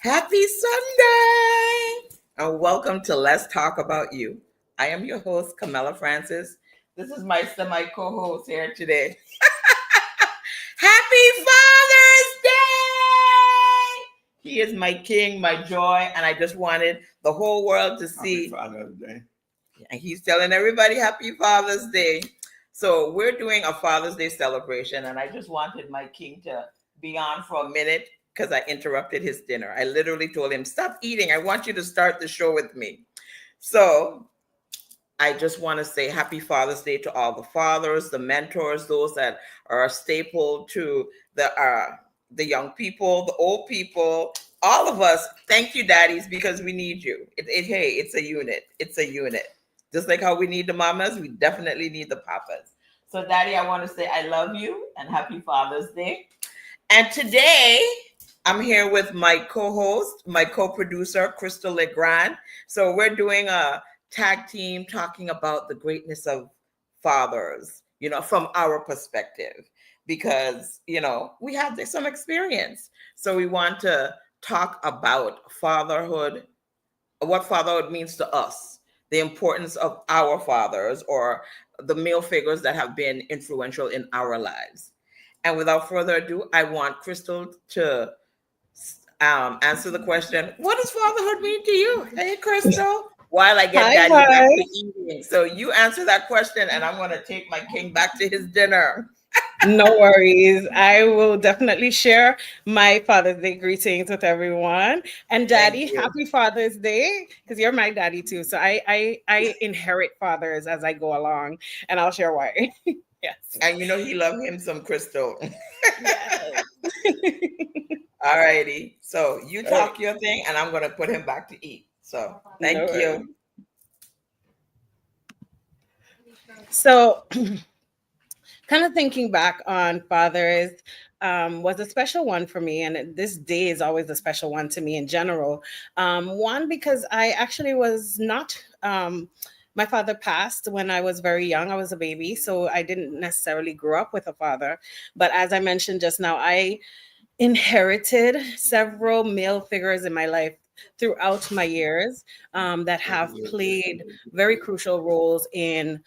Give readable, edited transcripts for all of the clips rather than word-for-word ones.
Happy Sunday and welcome to Let's Talk About You. I am your host, Camela Francis. This is my co-host here today. Happy Father's Day! He is my king, my joy, and I just wanted the whole world to see. Happy Father's Day. And he's telling everybody Happy Father's Day. So we're doing a Father's Day celebration, and I just wanted my king to be on for a minute because I interrupted his dinner. I literally told him, stop eating. I want you to start the show with me. So I just want to say Happy Father's Day to all the fathers, the mentors, those that are a staple to the young people, the old people, all of us. Thank you, daddies, because we need you. Hey, it's a unit. It's a unit. Just like how we need the mamas, we definitely need the papas. So, Daddy, I want to say I love you and Happy Father's Day. And today, I'm here with my co-host, my co-producer, Cristal Legrand. So we're doing a tag team talking about the greatness of fathers, from our perspective, because, we have some experience. So we want to talk about fatherhood, what fatherhood means to us, the importance of our fathers or the male figures that have been influential in our lives. And without further ado, I want Cristal to answer the question, what does fatherhood mean to you? Hey, Cristal. While I get Daddy back to eating. So you answer that question, and I'm going to take my king back to his dinner. No worries. I will definitely share my Father's Day greetings with everyone. And Daddy, happy Father's Day, because you're my daddy too. So I inherit fathers as I go along, and I'll share why. Yes. And he loves him some Cristal. Yes. All righty. So you talk your thing, and I'm going to put him back to eat. So thank you. So kind of thinking back on fathers was a special one for me. And this day is always a special one to me in general. One, because I actually was not... my father passed when I was very young. I was a baby, so I didn't necessarily grow up with a father. But as I mentioned just now, I inherited several male figures in my life throughout my years that have played very crucial roles in,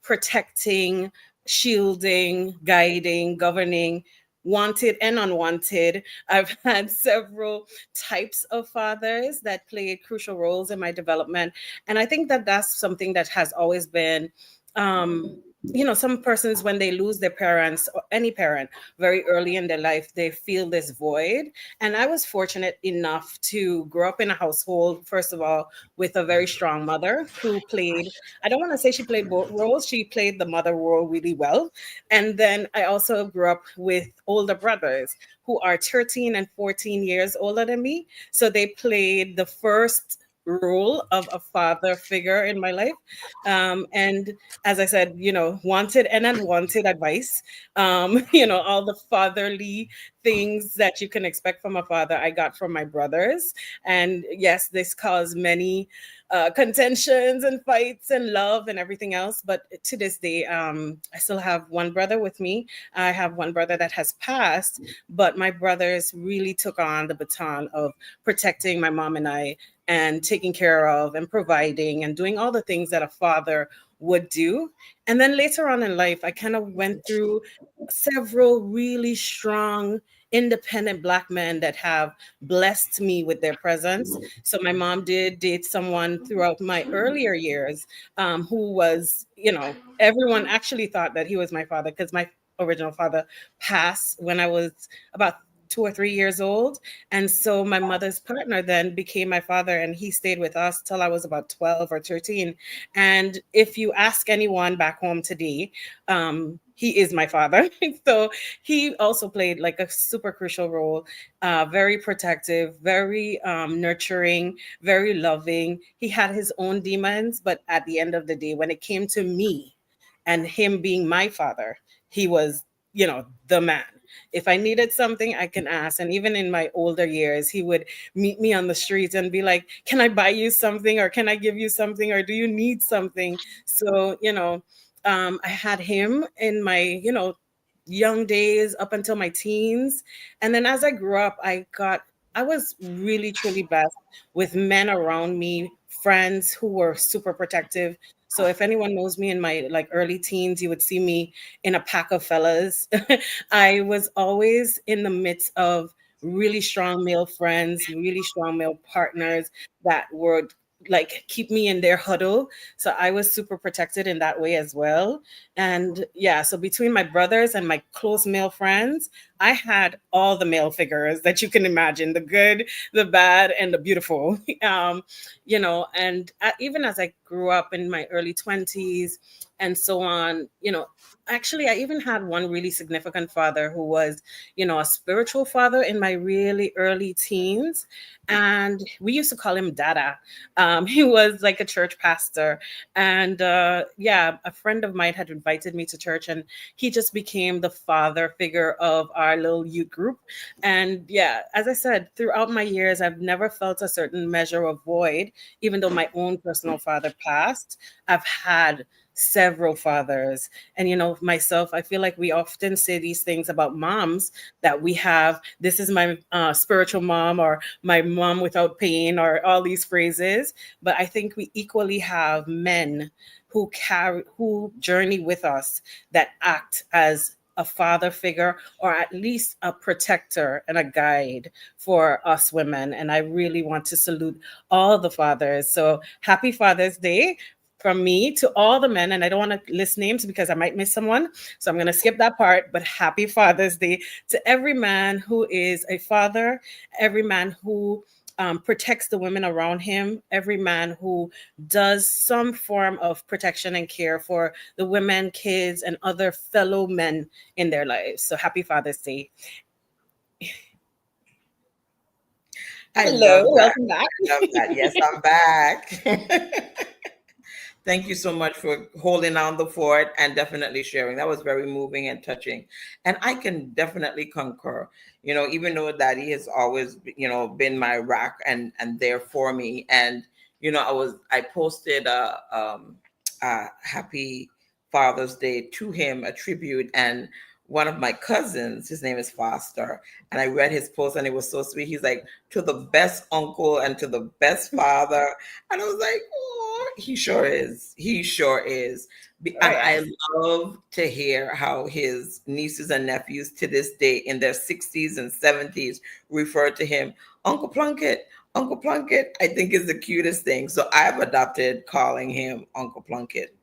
protecting, shielding, guiding, governing, wanted and unwanted. I've had several types of fathers that played crucial roles in my development. And I think that that's something that has always been, some persons, when they lose their parents or any parent very early in their life, they feel this void. And I was fortunate enough to grow up in a household, first of all, with a very strong mother who played, I don't want to say she played both roles, she played the mother role really well. And then I also grew up with older brothers who are 13 and 14 years older than me. So they played the first role of a father figure in my life. And as I said, wanted and unwanted advice, all the fatherly things that you can expect from a father, I got from my brothers. And yes, this caused many contentions and fights and love and everything else. But to this day, I still have one brother with me. I have one brother that has passed, but my brothers really took on the baton of protecting my mom and I, and taking care of and providing and doing all the things that a father would do. And then later on in life, I kind of went through several really strong, independent Black men that have blessed me with their presence. So my mom did date someone throughout my earlier years who was, everyone actually thought that he was my father, because my original father passed when I was about 2 or 3 years old. And so my mother's partner then became my father, and he stayed with us till I was about 12 or 13. And if you ask anyone back home today, he is my father. So he also played like a super crucial role, very protective, very nurturing, very loving. He had his own demons, but at the end of the day, when it came to me and him being my father, he was, the man. If I needed something, I can ask. And even in my older years, he would meet me on the streets and be like, can I buy you something? Or can I give you something? Or do you need something? So, I had him in my, young days up until my teens. And then as I grew up, I was really, truly blessed with men around me, friends who were super protective. So if anyone knows me in my like early teens, you would see me in a pack of fellas. I was always in the midst of really strong male friends, really strong male partners that would like keep me in their huddle. So I was super protected in that way as well. And yeah, so between my brothers and my close male friends, I had all the male figures that you can imagine, the good, the bad, and the beautiful. And even as I grew up in my early 20s and so on, actually, I even had one really significant father who was, a spiritual father in my really early teens. And we used to call him Dada. He was like a church pastor. And yeah, a friend of mine had invited me to church, and he just became the father figure of our little youth group. And yeah, as I said, throughout my years, I've never felt a certain measure of void, even though my own personal father passed. I've had several fathers. And, myself, I feel like we often say these things about moms that we have. This is my spiritual mom, or my mom without pain, or all these phrases. But I think we equally have men who journey with us, that act as a father figure, or at least a protector and a guide for us women. And I really want to salute all the fathers. So happy Father's Day from me to all the men. And I don't want to list names because I might miss someone, so I'm going to skip that part. But happy Father's Day to every man who is a father, every man who protects the women around him, every man who does some form of protection and care for the women, kids, and other fellow men in their lives. So happy Father's Day. I Hello, love that. welcome back. I love that. Yes, I'm back. Thank you so much for holding on the fort and definitely sharing. That was very moving and touching. And I can definitely concur. Even though Daddy has always, been my rock and there for me. And I posted a happy Father's Day to him, a tribute, and one of my cousins, his name is Foster, and I read his post and it was so sweet. He's like, to the best uncle and to the best father. And I was like, oh, he sure is. He sure is. Oh, And yes. I love to hear how his nieces and nephews to this day in their 60s and 70s refer to him, Uncle Plunkett. Uncle Plunkett, I think is the cutest thing. So I've adopted calling him Uncle Plunkett.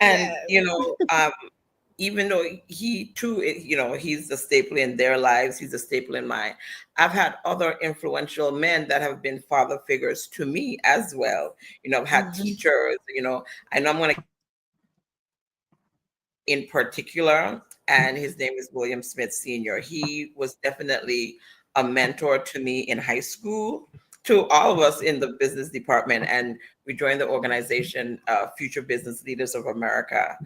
And, Yes. even though he too, he's a staple in their lives, he's a staple in mine. I've had other influential men that have been father figures to me as well. I've had Mhm. teachers, I know I'm going to in particular, and his name is William Smith Sr. He was definitely a mentor to me in high school, to all of us in the business department. And we joined the organization, Future Business Leaders of America,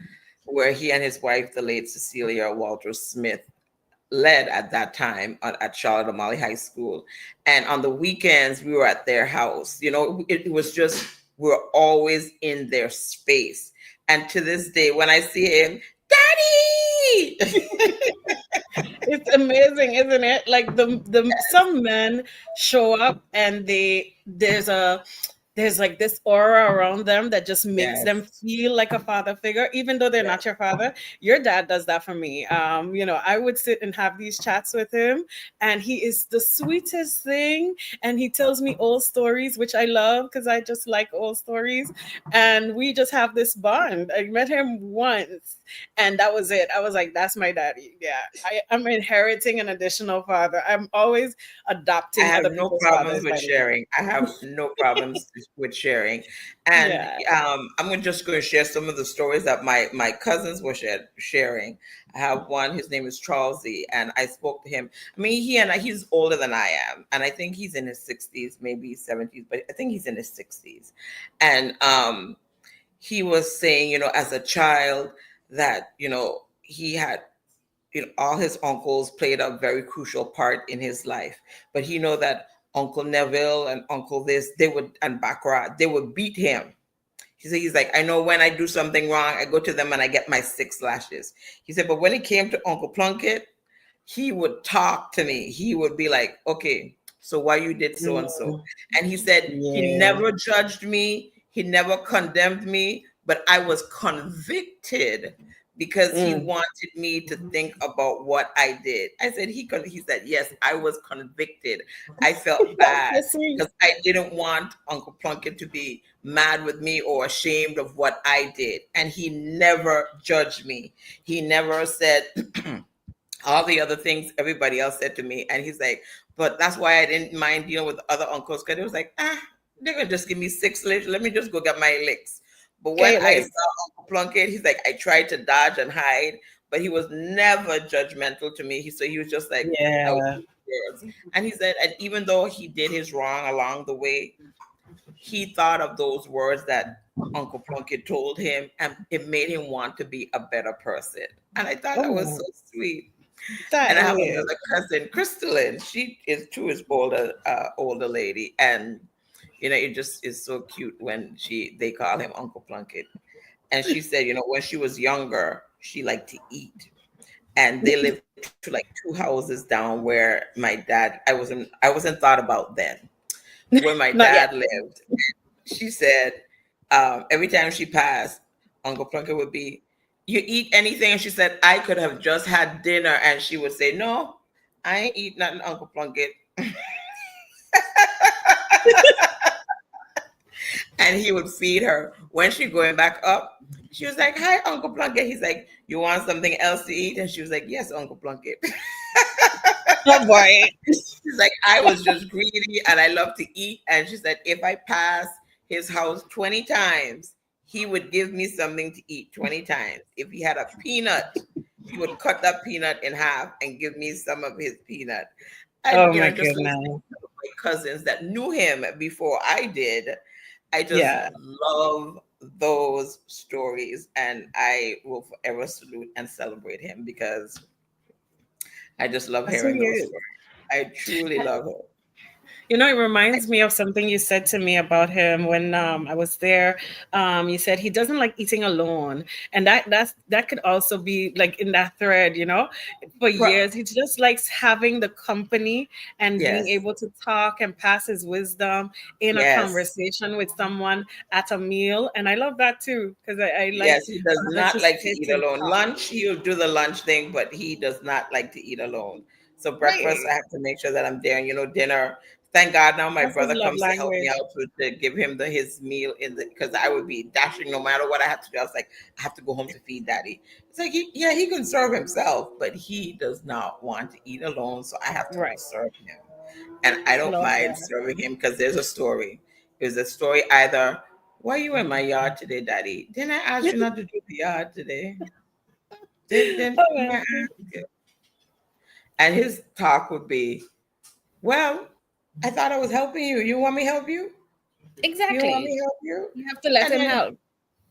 where he and his wife, the late Cecilia Walter Smith, led at that time at Charlotte O'Malley High School. And on the weekends, we were at their house. It was just, we're always in their space. And to this day, when I see him, Daddy! It's amazing, isn't it? Like the some men show up and there's like this aura around them that just makes them Yes, feel like a father figure, even though they're yes. not your father. Your dad does that for me. I would sit and have these chats with him, and he is the sweetest thing. And he tells me old stories, which I love because I just like old stories. And we just have this bond. I met him once, and that was it. I was like, that's my daddy. Yeah. I'm inheriting an additional father. I'm always I adopting have other no people's problems fathers, with by the way. sharing. I have no problems with sharing. And Yeah. just going to share some of the stories that my cousins were sharing. I have one, his name is Charlesy, and I spoke to him. I mean, he's older than I am, and I think he's in his 60s, maybe 70s, but I think he's in his 60s. And he was saying, as a child, that, he had, all his uncles played a very crucial part in his life. But he know that Uncle Neville and Uncle this, they would, and Baccarat, they would beat him. He said, he's like, I know when I do something wrong, I go to them and I get my 6 lashes. He said, but when it came to Uncle Plunkett, he would talk to me. He would be like, okay, so why you did so and so. Mm, And he said he yeah. never judged me. He never condemned me, but I was convicted because he Mm. wanted me to think about what I did. I said, he said, yes, I was convicted. I felt That's bad so sweet. because I didn't want Uncle Plunkett to be mad with me or ashamed of what I did. And he never judged me. He never said, all the other things everybody else said to me. And he's like, but that's why I didn't mind dealing with other uncles, because it was like, they're gonna just give me 6 licks. Let me just go get my licks. But when Okay, I like, saw Uncle Plunkett, he's like, I tried to dodge and hide, but he was never judgmental to me. He was just like, I would yeah. use words. And he said, and even though he did his wrong along the way, he thought of those words that Uncle Plunkett told him, and it made him want to be a better person. And I thought that was so Oh, sweet. that And I have is. another cousin, Cristal. She is too is older lady, and it just is so cute when they call him Uncle Plunkett. And she said, when she was younger, she liked to eat, and they lived to like 2 houses down where my dad. I wasn't thought about then where my Not dad yet. lived. She said, every time she passed, Uncle Plunkett would be, you eat anything? And she said, I could have just had dinner. And she would say, no, I ain't eat nothing, Uncle Plunkett. And he would feed her. When she going back up, she was like, hi, Uncle Plunkett. He's like, you want something else to eat? And she was like, yes, Uncle Plunkett. Oh boy. She's like, I was just greedy and I love to eat. And she said, if I pass his house 20 times, he would give me something to eat 20 times. If he had a peanut, he would cut that peanut in half and give me some of his peanut. And, Oh my just goodness. listening to my cousins that knew him before I did, I just Yeah. love those stories. And I will forever salute and celebrate him because I just love That's who hearing he those is. stories. I truly love it. It reminds me of something you said to me about him when I was there. You said he doesn't like eating alone, and that could also be like in that thread. For Right. years he just likes having the company and being Yes. able to talk and pass his wisdom in a Yes. conversation with someone at a meal, and I love that too because I like Yes. He does just to not like to sit eat and alone. talk. Lunch, he'll do the lunch thing, but he does not like to eat alone. So breakfast, I Right, have to make sure that I'm there. Dinner. Thank God now my that's his brother love comes to help me language. out to give him his meal because I would be dashing no matter what I have to do. I was like, I have to go home to feed daddy. It's like, yeah, he can serve himself, but he does not want to eat alone. So I have to go Right, serve him. And I don't love mind that. serving him because there's a story. There's a story either, why you in my yard today, Daddy? Didn't I ask you not to do the yard today? Didn't I Oh, ask you? And his talk would be, well, I thought I was helping you. You want me to help you? You want me exactly. to help you? You have to let And him then help.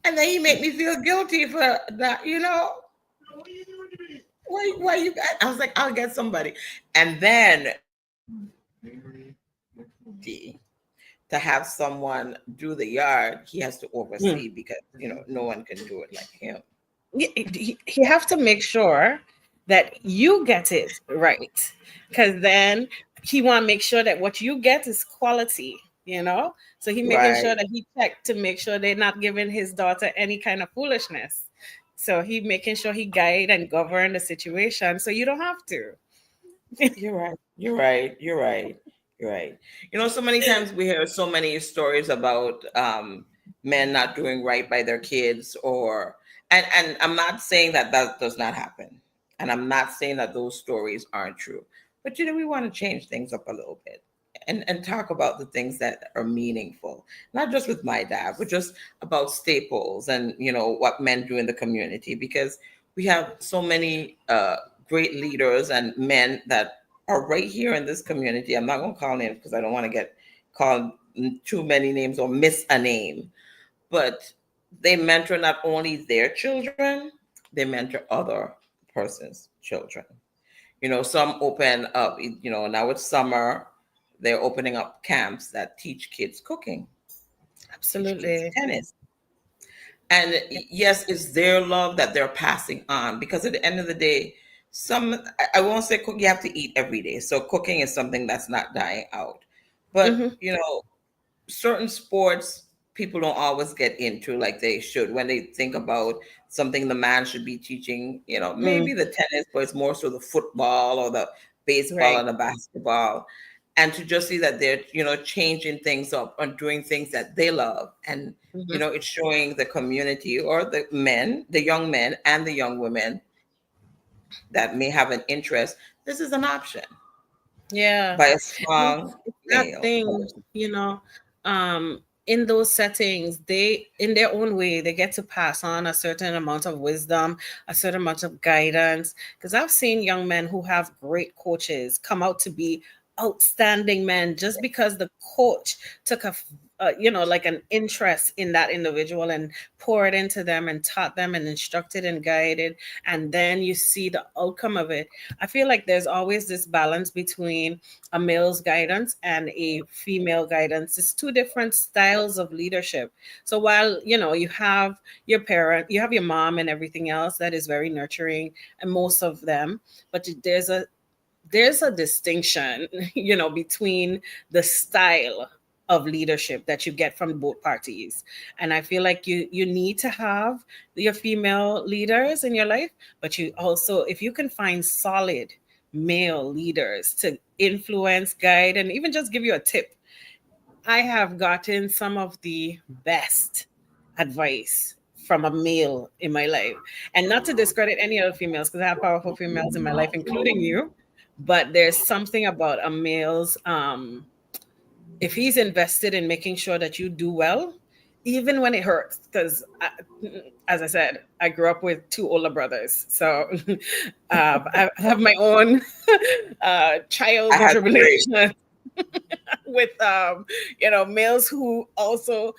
and then he made me feel guilty for that, why you got I was like, I'll get somebody. And then to have someone do the yard, he has to Mm. oversee because no one can do it like him. You have to make sure that you get it right, because then he want to make sure that what you get is quality. So he making Right. sure that he checked to make sure they're not giving his daughter any kind of foolishness. So he making sure he guide and govern the situation so you don't have to. You're right. You're right. You're right. You're right. So many times we hear so many stories about men not doing right by their kids, and I'm not saying that that does not happen, and I'm not saying that those stories aren't true, but we want to change things up a little bit and talk about the things that are meaningful, not just with my dad, but just about staples and what men do in the community, because we have so many great leaders and men that are right here in this community. I'm not going to call names because I don't want to get called too many names or miss a name, but they mentor not only their children, they mentor other person's children. Some open up, now it's summer, they're opening up camps that teach kids cooking, teach kids Absolutely. tennis. And yes, it's their love that they're passing on, because at the end of the day, I won't say cook, you have to eat every day. So cooking is something that's not dying out. But, Mm-hmm. certain sports people don't always get into like they should when they think about something the man should be teaching, maybe Mm, the tennis, but it's more so the football or the baseball right. and the basketball. And to just see that they're, changing things up and doing things that they love. And, Mm-hmm. it's showing the community or the men, the young men and the young women that may have an interest. This is an option Yeah. by a And strong it's that male thing, person. in those settings, they, in their own way, they get to pass on a certain amount of wisdom, a certain amount of guidance. Because I've seen young men who have great coaches come out to be outstanding men just because the coach took like an interest in that individual and poured into them and taught them and instructed and guided. And then you see the outcome of it. I feel like there's always this balance between a male's guidance and a female guidance. It's two different styles of leadership. So while you have your parent, you have your mom and everything else that is very nurturing, and most of them, but there's a distinction, between the style of leadership that you get from both parties. And I feel like you need to have your female leaders in your life, but you also, if you can find solid male leaders to influence, guide, and even just give you a tip. I have gotten some of the best advice from a male in my life. And not to discredit any other females, because I have powerful females in my life, including you. But there's something about a male's, if he's invested in making sure that you do well, even when it hurts. Because, as I said, I grew up with two older brothers. So I have my own I trials and had three. tribulations with males who also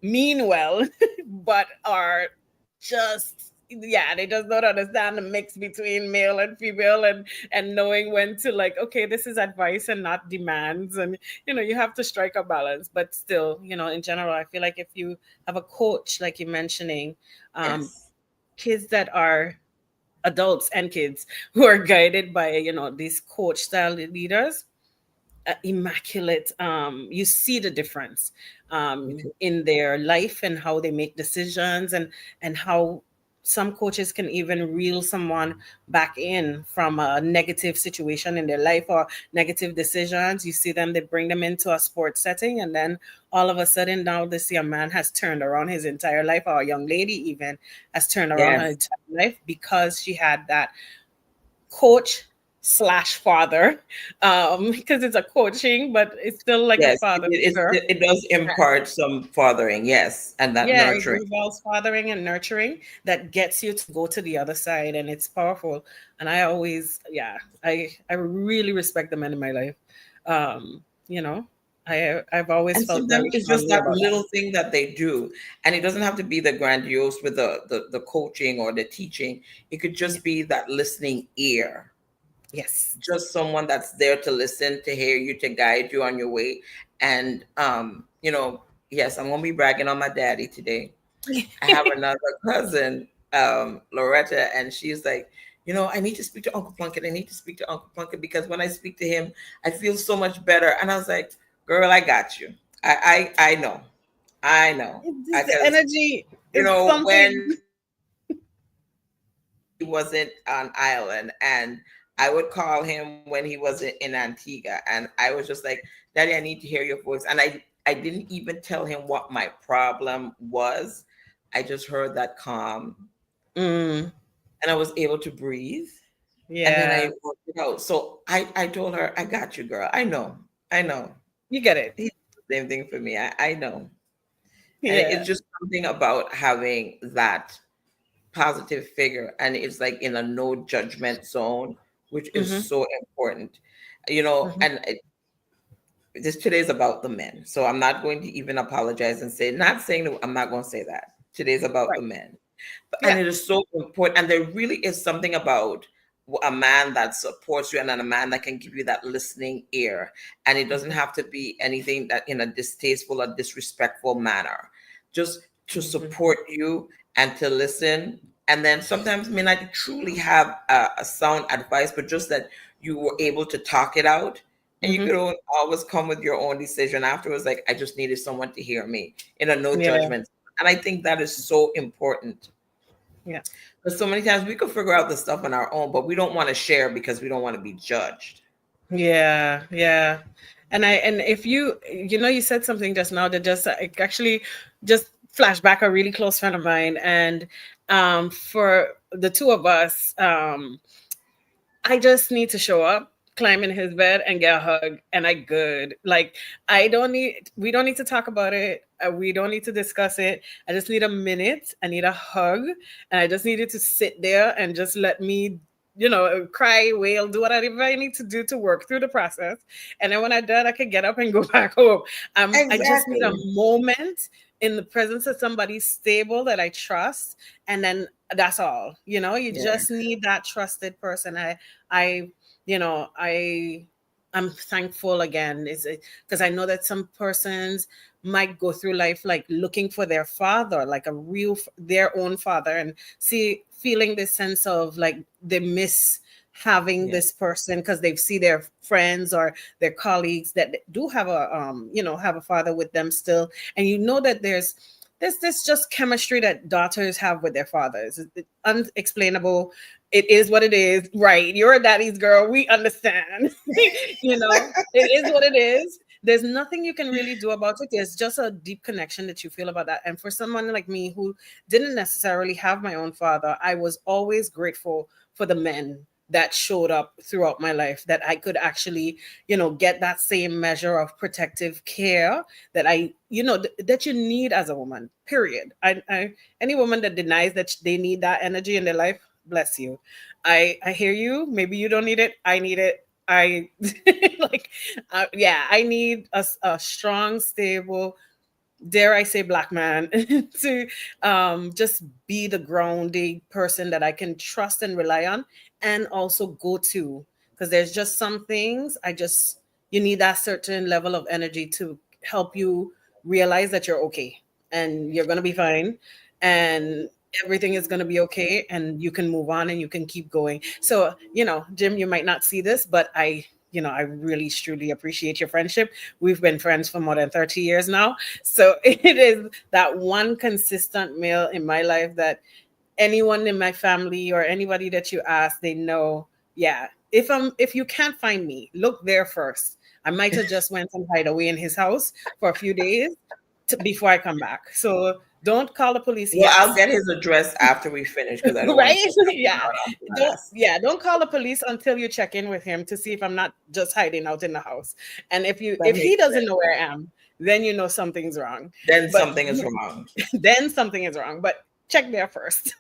mean well but are just, yeah, they just don't understand the mix between male and female, and knowing when to, like, okay, this is advice and not demands. And you have to strike a balance, but still, in general, I feel like if you have a coach like you're mentioning, um Yes. kids that are adults and kids who are guided by these coach style leaders, immaculate. You see the difference in their life and how they make decisions, and how some coaches can even reel someone back in from a negative situation in their life or negative decisions. You see them, they bring them into a sports setting, and then all of a sudden now this young man has turned around his entire life, or a young lady even has turned around her Yes. entire life because she had that coach slash father, because it's a coaching, but it's still like a Yes, father figure. it does impart some fathering, yes, and that Yeah, it nurturing. involves fathering and nurturing that gets you to go to the other side, and it's powerful. And I always, yeah, I really respect the men in my life. um you know I've always And felt sometimes very it's just strongly that about that. little thing that they do. And it doesn't have to be the grandiose with the coaching or the teaching. It could Yeah. just be that listening ear, Yes. just someone that's there to listen, to hear you, to guide you on your way. And yes, I'm gonna be bragging on my daddy today. I have another cousin, Loretta, and she's like, I need to speak to Uncle Plunkett. I need to speak to Uncle Plunkett because when I speak to him, I feel so much better. And I was like, girl, I got you. I know. I know. It's just the Because, energy. It's when something. he wasn't on island, and I would call him when he wasn't in Antigua, and I was just like, Daddy, I need to hear your voice. And I didn't even tell him what my problem was. I just heard that calm, Mm, and I was able to breathe, and then yeah, I worked it out. So I told her, I got you, girl. I know. you get it. He did the same thing for me. I know. And Yeah. it's just something about having that positive figure, and it's like in a no judgment zone, which is Hmm. so important. Hmm. And this today's about the men, so I'm not going to even apologize and say, not saying that, I'm not going to say that today's about the Right. men. And Yeah. it is so important. And there really is something about a man that supports you and then a man that can give you that listening ear. And it doesn't have to be anything that in a distasteful or disrespectful manner, just to Mhm. support you and to listen. And then sometimes may not truly have a sound advice, but just that you were able to talk it out. And you could Mhm. always come with your own decision afterwards, like, I just needed someone to hear me in a no Yeah. judgment. And I think that is so important. Yeah. But so many times we could figure out the stuff on our own, but we don't want to share because we don't want to be judged. Yeah. Yeah. And if you said something just now that just actually just flashed back a really close friend of mine, and for the two of us, I just need to show up, climb in his bed, and get a hug, and I good. Like we don't need to talk about it. We don't need to discuss it. I just need a minute. I need a hug, and I just needed to sit there and just let me, cry, wail, do whatever I need to do to work through the process. And then when I'm done, I can get up and go back home. I just need a Exactly. moment in the presence of somebody stable that I trust, and then that's all. You Yeah. just need that trusted person. I you know I'm thankful again, is it because I know that some persons might go through life like looking for their father, like their own father, and feeling this sense of like they miss having Yeah. this person because they've see their friends or their colleagues that do have a father with them still. And that there's this just chemistry that daughters have with their fathers. It's unexplainable. It is what it is. Right. You're a daddy's girl. We understand. It is what it is. There's nothing you can really do about it. There's just a deep connection that you feel about that. And for someone like me who didn't necessarily have my own father, I was always grateful for the men that showed up throughout my life, that I could actually, get that same measure of protective care that that you need as a woman, period. Any woman that denies that they need that energy in their life, bless you. I hear you. Maybe you don't need it. I need it. I like, yeah, I need a strong, stable, dare I say, black man to just be the grounding person that I can trust and rely on, and also go to. Because there's just some things you need that certain level of energy to help you realize that you're okay and you're going to be fine, and everything is going to be okay, and you can move on and you can keep going. So, Jim, you might not see this, but I really truly appreciate your friendship. We've been friends for more than 30 years now. So it is that one consistent male in my life that anyone in my family or anybody that you ask, they know, yeah, if you can't find me, look there first. I might have just went and hide away in his house for a few days before I come back. So don't call the police Well, yet. I'll get his address after we finish because I don't want to Right? put Yeah. someone on Don't blast. yeah, don't call the police until you check in with him to see if I'm not just hiding out in the house. And That if he makes doesn't know sense. where I am, then you know something's wrong. Then But something is wrong. then something is wrong. But check there first.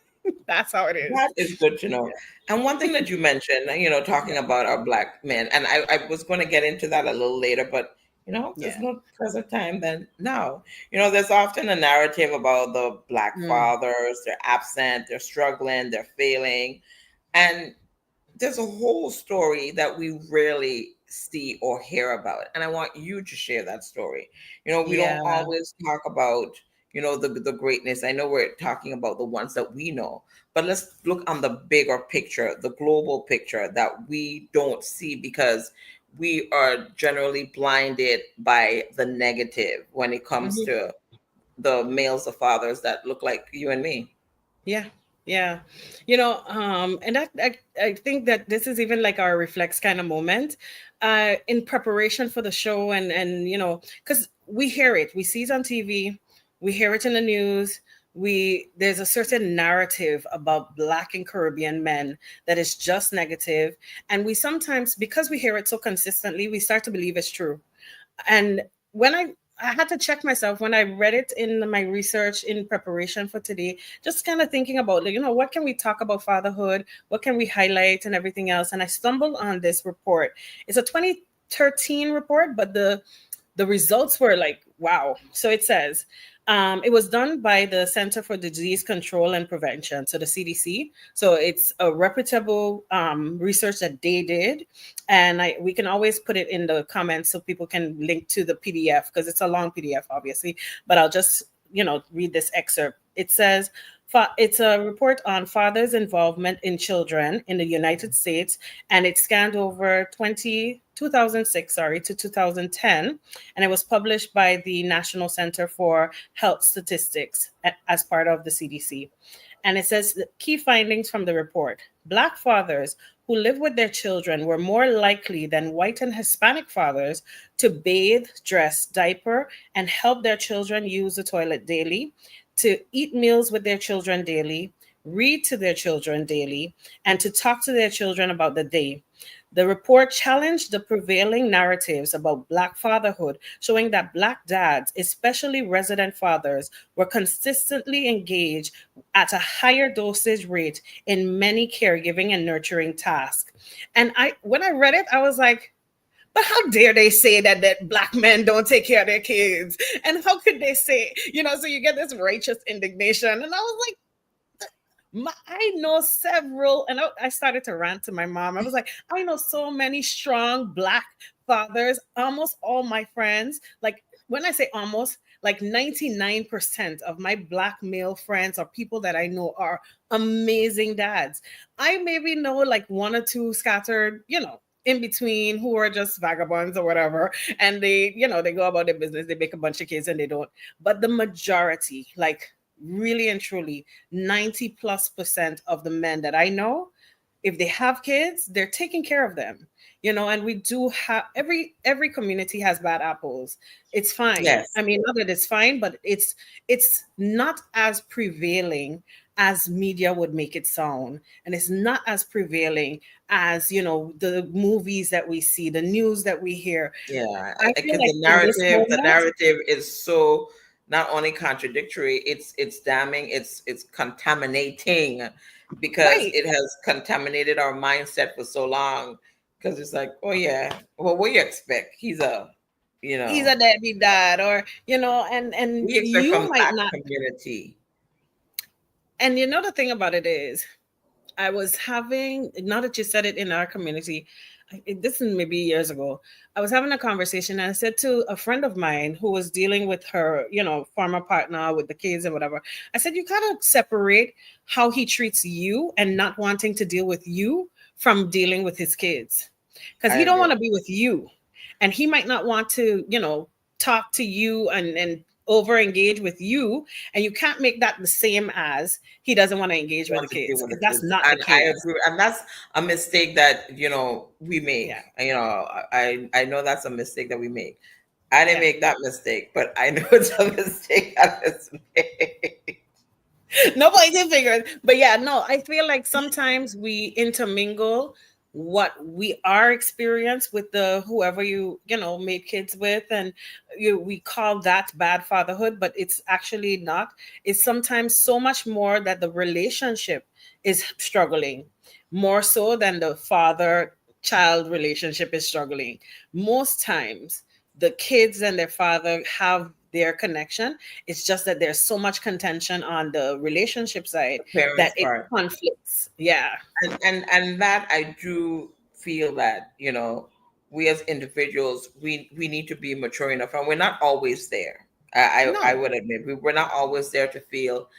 That's how it is. That is good to know. And one thing that you mentioned, talking Yeah. about our black men, and I was going to get into that a little later, but there's Yeah. no present time then now. There's often a narrative about the black Mm. fathers, they're absent, they're struggling, they're failing. And there's a whole story that we rarely see or hear about. And I want you to share that story. We don't Yeah. always talk about, the greatness. I know we're talking about the ones that we know, but let's look on the bigger picture, the global picture that we don't see because we are generally blinded by the negative when it comes Mhm. to the males or fathers that look like you and me. Yeah. Yeah. And I think that this is even like our reflex kind of moment in preparation for the show, and because we hear it, we see it on TV, we hear it in the news. There's a certain narrative about Black and Caribbean men that is just negative, and we sometimes, because we hear it so consistently, we start to believe it's true. And when I had to check myself when I read it in my research in preparation for today, just kind of thinking about, like, what can we talk about fatherhood? What can we highlight and everything else? And I stumbled on this report. It's a 2013 report, but the results were like, wow. So it says, It was done by the Center for Disease Control and Prevention, so the CDC. So it's a reputable research that they did, and we can always put it in the comments so people can link to the PDF because it's a long PDF, obviously. But I'll just read this excerpt. It says. It's a report on fathers' involvement in children in the United States, and it scanned over 2006, to 2010, and it was published by the National Center for Health Statistics as part of the CDC. And it says the key findings from the report. Black fathers who live with their children were more likely than white and Hispanic fathers to bathe, dress, diaper, and help their children use the toilet daily, to eat meals with their children daily, read to their children daily, and to talk to their children about the day. The report challenged the prevailing narratives about Black fatherhood, showing that Black dads, especially resident fathers, were consistently engaged at a higher dosage rate in many caregiving and nurturing tasks. And when I read it, I was like, but how dare they say that Black men don't take care of their kids? And how could they say, so you get this righteous indignation. And I was like, I know several, and I started to rant to my mom. I was like, I know so many strong Black fathers, almost all my friends. Like, when I say almost, like 99% of my Black male friends or people that I know are amazing dads. I maybe know like one or two scattered, in between who are just vagabonds or whatever. And they go about their business, they make a bunch of kids and they don't. But the majority, like really and truly, 90+% of the men that I know, if they have kids, they're taking care of them. And we do have every community has bad apples. It's fine. Yes. I mean, not that it's fine, but it's not as prevailing as media would make it sound, and it's not as prevailing as the movies that we see, the news that we hear. Yeah, I feel because like in this the moment, narrative is so not only contradictory, it's damning, it's contaminating, because right? it has contaminated our mindset for so long. Because it's like, oh yeah, well, what do you expect? He's a, you He's know, a deadbeat dad, or and we expect you from might that not. community. And the thing about it is, I was having, now that you said it, in our community, this is maybe years ago, I was having a conversation and I said to a friend of mine who was dealing with her, former partner with the kids and whatever, I said, you gotta separate how he treats you and not wanting to deal with you from dealing with his kids. Because I he don't agree. want to be with you. And he might not want to, talk to you and over engage with you, and you can't make that the same as he doesn't want to engage with the Want to deal kids, with because the that's kids, not the and I case. agree, and that's a mistake that we make. Yeah, I know that's a mistake that we make. I didn't yeah. make that mistake, but I know it's a mistake that is made. Nobody can figure it. But yeah, no, I feel like sometimes we intermingle what we are experience with the whoever made kids with, and we call that bad fatherhood, but it's actually not. It's sometimes so much more that the relationship is struggling, more so than the father child relationship is struggling. Most times the kids and their father have their connection. It's just that there's so much contention on the relationship side The that parents it part, conflicts. Yeah. and that I do feel that we as individuals, we need to be mature enough, and we're not always there. I No. would admit we're not always there to feel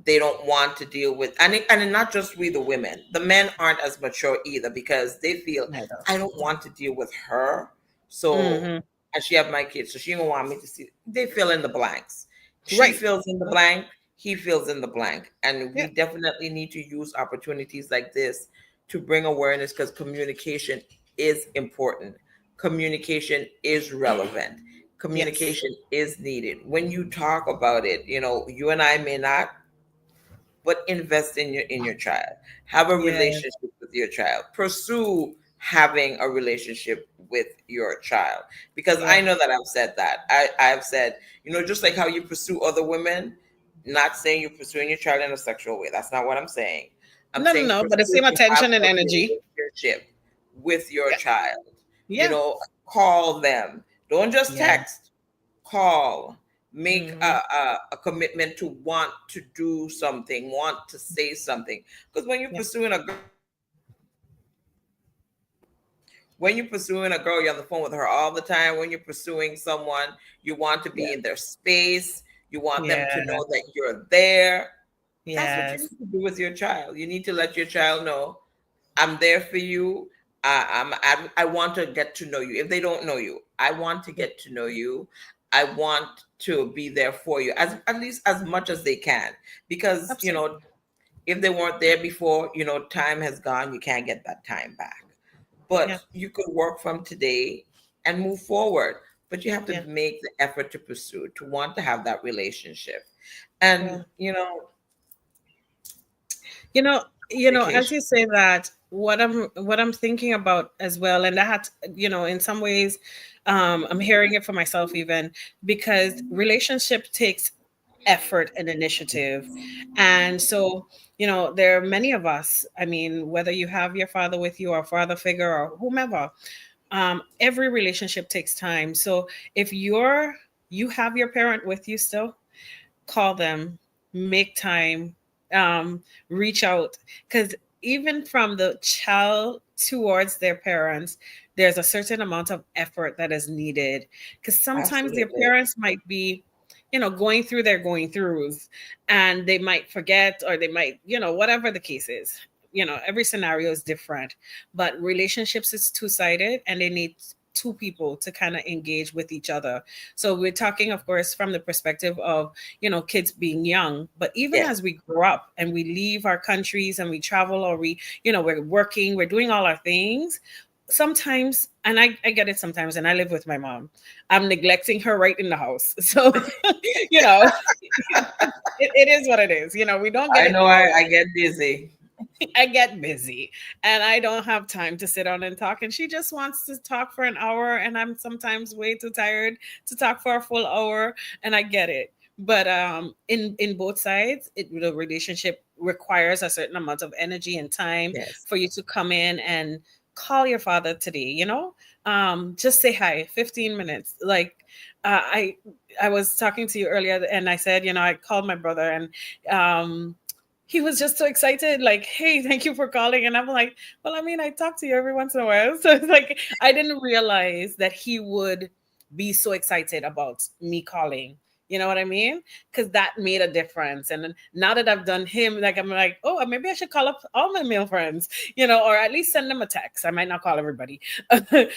they don't want to deal with, and not just we, the women, the men aren't as mature either, because they feel, Neither. I don't want to deal with her, so, Mm-hmm. and she have my kids, so she don't want me to see. They fill in the blanks. She Right. fills in the blank, he fills in the blank, and we Yeah. definitely need to use opportunities like this to bring awareness, because communication is important, communication is relevant, Yes. communication is needed. When you talk about it, you and I may not, but invest in your child. Have a Yeah. relationship with your child. Pursue having a relationship with your child, because I Yeah. know that I've said that. I've said, just like how you pursue other women, not saying you're pursuing your child in a sexual way. That's not what I'm saying. I'm No, no, saying no. But the pursue same to have attention and a energy. relationship with your Yeah. child. Yeah. Call them. Don't just Yeah. text. Call. make Mm-hmm. a commitment to want to do something, want to say something. Because when you're Yeah. pursuing a girl, when you're pursuing a girl, you're on the phone with her all the time. When you're pursuing someone, you want to be Yeah. in their space. You want them to Yeah. know that you're there. That's what you Yes. need to do with your child. You need to let your child know, I'm there for you. I want to get to know you. If they don't know you, I want to get to know you. I want to be there for you as at least as much as they can, because Absolutely. if they weren't there before, time has gone. You can't get that time back, Yeah. but you could work from today and move forward. But you have to Yeah. make the effort to pursue, to want to have that relationship, and Yeah. As vacation. you say that, what I'm thinking about as well, and that, in some ways, I'm hearing it for myself even, because relationship takes effort and initiative. And so, there are many of us, I mean, whether you have your father with you or a father figure or whomever, every relationship takes time. So if you have your parent with you still, call them, make time, reach out. Because even from the child towards their parents, there's a certain amount of effort that is needed. Because sometimes their Absolutely. parents might be, going through their going throughs, and they might forget, or they might, whatever the case is. Every scenario is different, but relationships is two-sided, and they need two people to kind of engage with each other. So we're talking, of course, from the perspective of, kids being young, but even Yes. as we grow up and we leave our countries and we travel, or we're working, we're doing all our things. Sometimes, and I get it sometimes, and I live with my mom, I'm neglecting her right in the house. So, you know, it is what it is. We don't get I it know all. I get busy. I get busy, and I don't have time to sit down and talk. And she just wants to talk for an hour, and I'm sometimes way too tired to talk for a full hour. And I get it. But in both sides, the relationship requires a certain amount of energy and time Yes. for you to come in and call your father today. Just say hi, 15 minutes. Like, I was talking to you earlier, and I said, I called my brother, and he was just so excited, like, hey, thank you for calling. And I'm like, well, I mean, I talk to you every once in a while. So it's like, I didn't realize that he would be so excited about me calling. You know what I mean? Because that made a difference. And then now that I've done him, like, I'm like, oh, maybe I should call up all my male friends, or at least send them a text. I might not call everybody.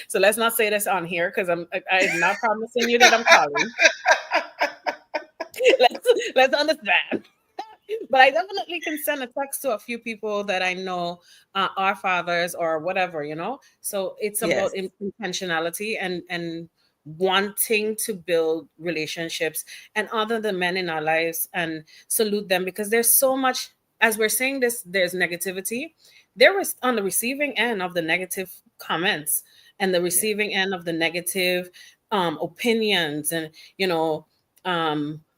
So let's not say this on here, because I'm not promising you that I'm calling. let's understand. But I definitely can send a text to a few people that I know are fathers or whatever. So it's about Yes. intentionality and wanting to build relationships and honor the men in our lives and salute them, because there's so much. As we're saying this, there's negativity. There was on the receiving end of the negative comments and the Yes. receiving end of the negative opinions, and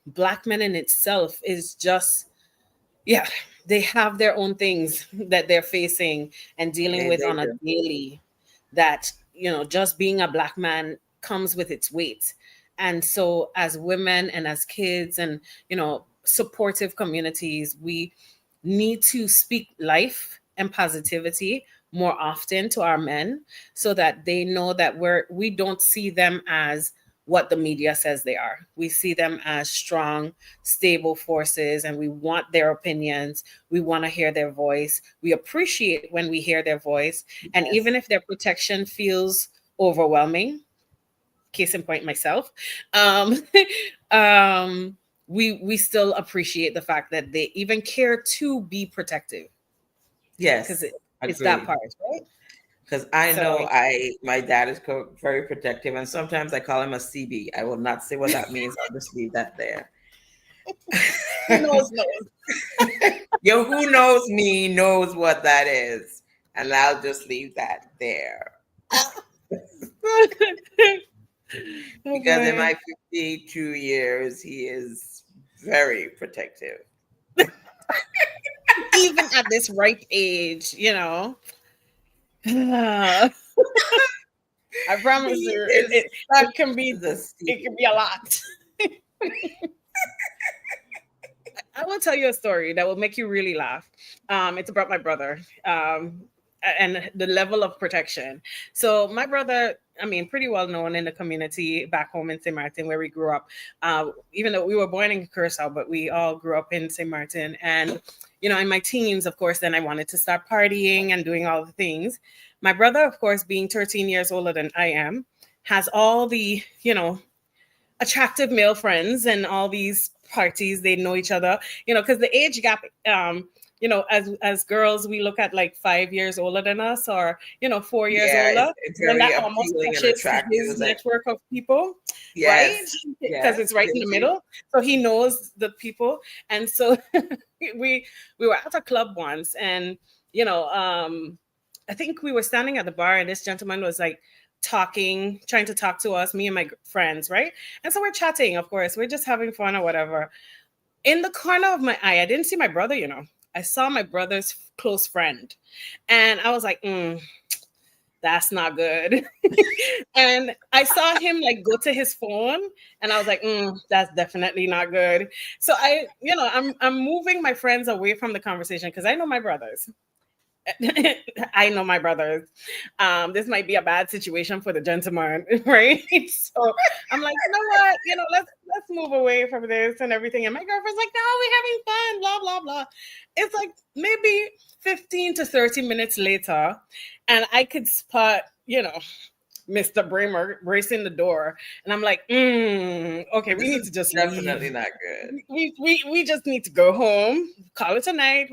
black men in itself is just, yeah, they have their own things that they're facing and dealing with They on a do. daily, that just being a black man comes with its weight. And so as women and as kids and supportive communities, we need to speak life and positivity more often to our men, so that they know that we don't see them as what the media says they are. We see them as strong, stable forces, and we want their opinions. We want to hear their voice. We appreciate when we hear their voice. And even Yes. if their protection feels overwhelming, case in point, myself, um, um, we still appreciate the fact that they even care to be protective, because Yes. it's that Agreed. part, right? Because I know So my dad is very protective, and sometimes I call him a CB. I will not say what that means. I'll just leave that there. who knows? Yo, who knows me knows what that is, and I'll just leave that there. Oh Because in boy. my 52 years, he is very protective. Even at this ripe age, I promise He you, is it such can be the it can CB. be a lot. I will tell you a story that will make you really laugh. It's about my brother. And the level of protection. So my brother, I mean, pretty well known in the community back home in St. Martin where we grew up. Even though we were born in Cristal, but we all grew up in St. Martin. And in my teens, of course, then I wanted to start partying and doing all the things. My brother, of course, being 13 years older than I am, has all the attractive male friends and all these parties. They know each other, because the age gap, as girls, we look at like 5 years older than us, or 4 years Yeah, older, it's and very that almost appealing and pushes attractive. his It's like, network of people, right? yes, Because yes, it's right in the guilty. middle, so he knows the people. And so we we were at a club once, and you know I think we were standing at the bar, and this gentleman was like trying to talk to us, me and my friends, right? And so we're chatting, of course, we're just having fun or whatever. In the corner of my eye, I didn't see my brother, I saw my brother's close friend. And I was like, that's not good. And I saw him like go to his phone, and I was like, that's definitely not good. So I'm moving my friends away from the conversation because I know my brothers. I know my brothers. This might be a bad situation for the gentleman, right? So I'm like, you know what? Let's move away from this and everything. And my girlfriend's like, no, we're having fun, blah, blah, blah. It's like maybe 15 to 30 minutes later, and I could spot, Mr. Bramer bracing the door. And I'm like, okay, we This need is to just definitely leave. not good. We just need to go home, call it a night.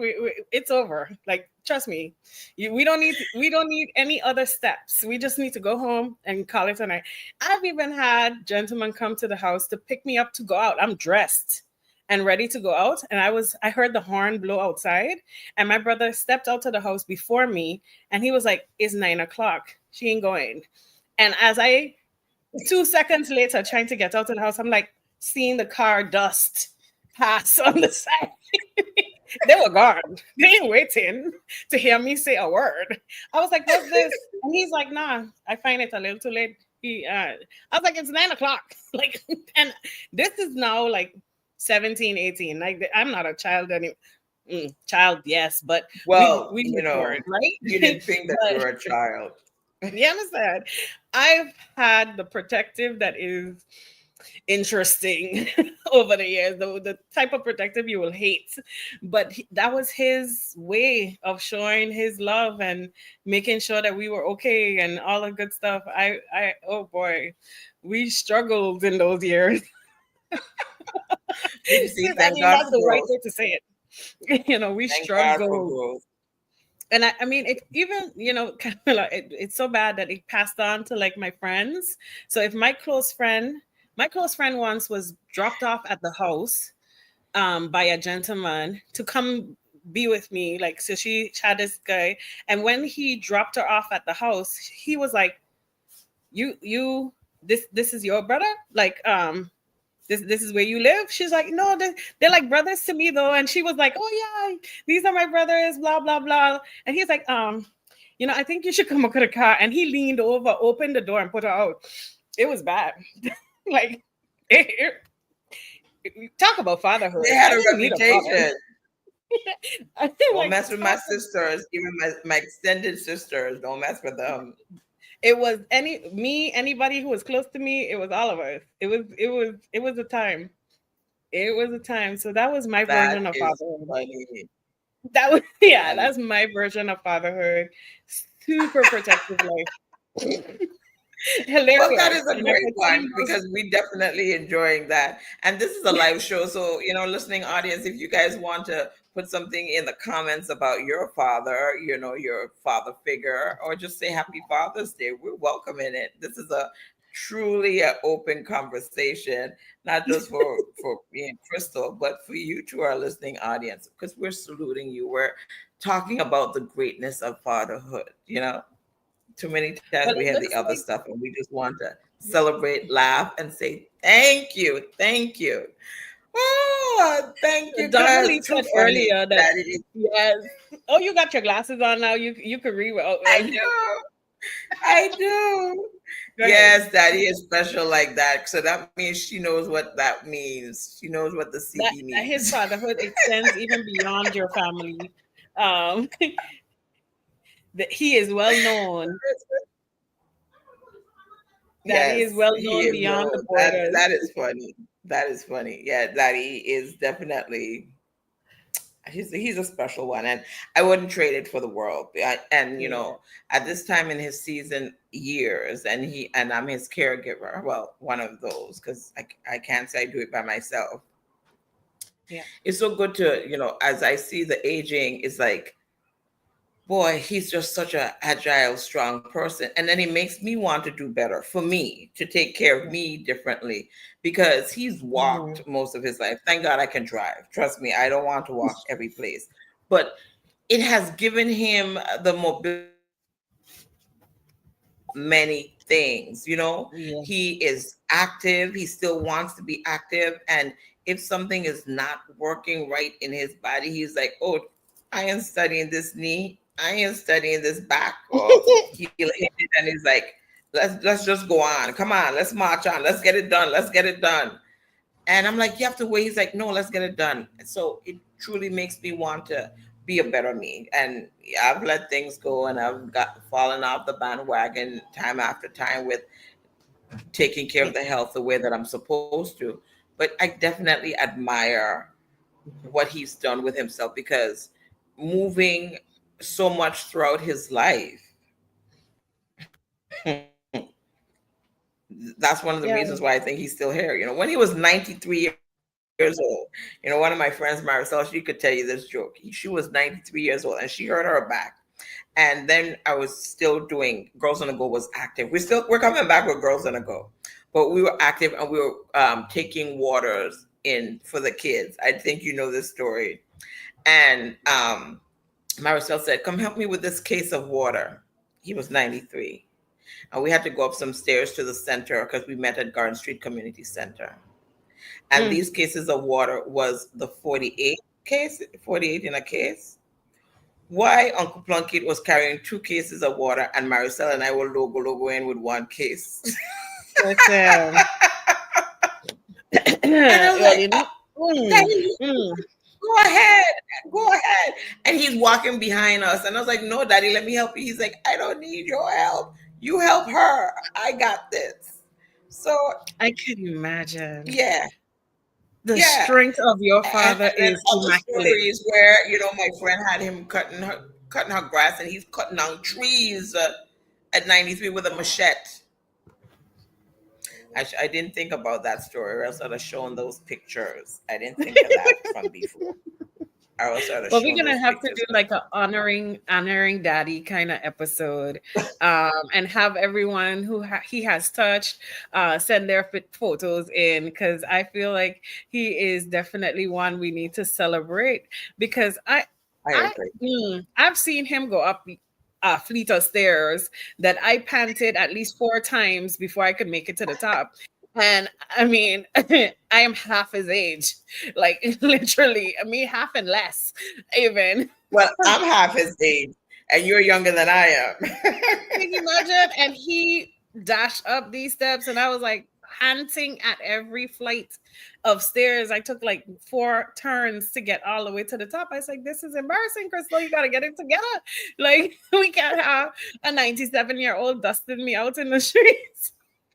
It's over. Like, trust me, we don't need any other steps. We just need to go home and call it a night. I've even had gentlemen come to the house to pick me up to go out. I'm dressed and ready to go out, and I heard the horn blow outside, and my brother stepped out to the house before me, and he was like, it's 9 o'clock, she ain't going. And as I 2 seconds later, trying to get out of the house, I'm like seeing the car dust pass on the side. They were gone. They ain't waiting to hear me say a word. I was like, what's this? And he's like, nah, I find it a little too late. I was like, it's 9 o'clock. Like, and this is now like 17, 18. Like, I'm not a child anymore. Child, yes, but Well, we matured, you right? didn't think that you But were a child. you understand? I've had the protective that is interesting over the years, the type of protective you will hate. But that was his way of showing his love and making sure that we were okay and all the good stuff. Oh boy, we struggled in those years. But you see, I thank mean, God that's for the right growth. way to say it. We Thank God for struggled. growth. And I mean, it even, Camila, it's so bad that it passed on to like my friends. So if my close friend once was dropped off at the house by a gentleman to come be with me. Like, so she had this guy, and when he dropped her off at the house, he was like, "You, this is your brother? Like, this is where you live?" She's like, "No, they're like brothers to me though." And she was like, "Oh yeah, these are my brothers, blah blah blah." And he's like, I think you should come up with a car." And he leaned over, opened the door, and put her out. It was bad. Like, talk about They fatherhood. had I a didn't need a father. reputation. I feel Don't like, mess with my sisters, even my extended sisters. Don't mess with them. it was anybody who was close to me. It was all of us. It was a time. It was a time. So that was my That version of is fatherhood. funny. That was yeah. That is, That's my version of fatherhood. Super protective life. well, that Hilarious. is a And if great I tell one you those, because we definitely enjoying that. And this is a live show, so listening audience, if you guys want to put something in the comments about your father, your father figure, or just say Happy Father's Day, we're welcoming it. This is a truly an open conversation, not just for me and Crystal, but for you to our listening audience, because we're saluting you. We're talking about the greatness of fatherhood. Too many times we but have it the looks other like stuff and we just want to celebrate, laugh, and say thank you, thank you. Oh, thank you, Donnelly cuz too said funny earlier that that it is. yes. Oh, you got your glasses on now. You could read well. I do. I do. Go ahead. Yes, daddy is special like that. So that means she knows what that means. She knows what the CB That his means. fatherhood extends even beyond your family. Um, that he is well known. Daddy is Yes, well he known is. beyond the No, borders. that is funny. That is funny. Yeah, daddy is definitely he's a special one, and I wouldn't trade it for the world. And Yeah, at this time in his season years, and I'm his caregiver. Well, one of those, because I can't say I do it by myself. yeah, It's so good to, as I see the aging, is like, boy, he's just such a agile, strong person. And then he makes me want to do better for me, to take care of yeah. me differently, because he's Mhm. walked most of his life. Thank God I can drive. Trust me, I don't want to walk every place. But it has given him the mobility to do many things. Yeah. He is active, he still wants to be active. And if something is not working right in his body, he's like, oh, I am studying this knee, I am studying this back, or he'll hit it and he's like, let's just go on, come on, let's march on, let's get it done, let's get it done. And I'm like, you have to wait. He's like, no, let's get it done. So it truly makes me want to be a better me. And yeah, I've let things go, and I've got fallen off the bandwagon time after time with taking care of the health the way that I'm supposed to. But I definitely admire what he's done with himself, because moving so much throughout his life, that's one of the reasons why I think Yeah. he's still here. When he was 93 years old, one of my friends, Marisol, she could tell you this joke. She was 93 years old and she hurt her back. And then I was still doing Girls on the Go was active. We're coming back with Girls on the Go, but we were active, and we were taking waters in for the kids. I think you know this story. And Marisol said, "Come help me with this case of water." He was 93. And we had to go up some stairs to the center because we met at Garden Street Community Center. And Mm. these cases of water was the 48 case, 48 in a case. Why Uncle Plunkett was carrying two cases of water, and Maricel and I were logo in with one case. Listen. And I was Well, like, you know, Daddy, mm. go ahead, go ahead. And he's walking behind us. And I was like, no, Daddy, let me help you. He's like, I don't need your help. You help her. I got this. So, I can imagine. yeah, The yeah. strength of your And father then is other immaculate. stories where, my friend had him cutting her grass, and he's cutting down trees at 93 with a machete. I didn't think about that story, or else I'd have shown those pictures. I didn't think of that from before. I also had Well, we're shown gonna those have to do pictures. like a honoring daddy kind of episode, and have everyone who he has touched send their photos in, because I feel like he is definitely one we need to celebrate, because I agree. I've seen him go up a fleet of stairs that I panted at least 4 times before I could make it to the top. And I mean, I am half his age, like literally, I mean, half and less, even. Well, I'm half his age, and you're younger than I am. Can you imagine? And he dashed up these steps, and I was like panting at every flight of stairs. I took like 4 turns to get all the way to the top. I was like, this is embarrassing, Crystal. You got to get it together. Like, we can't have a 97-year-old dusting me out in the streets.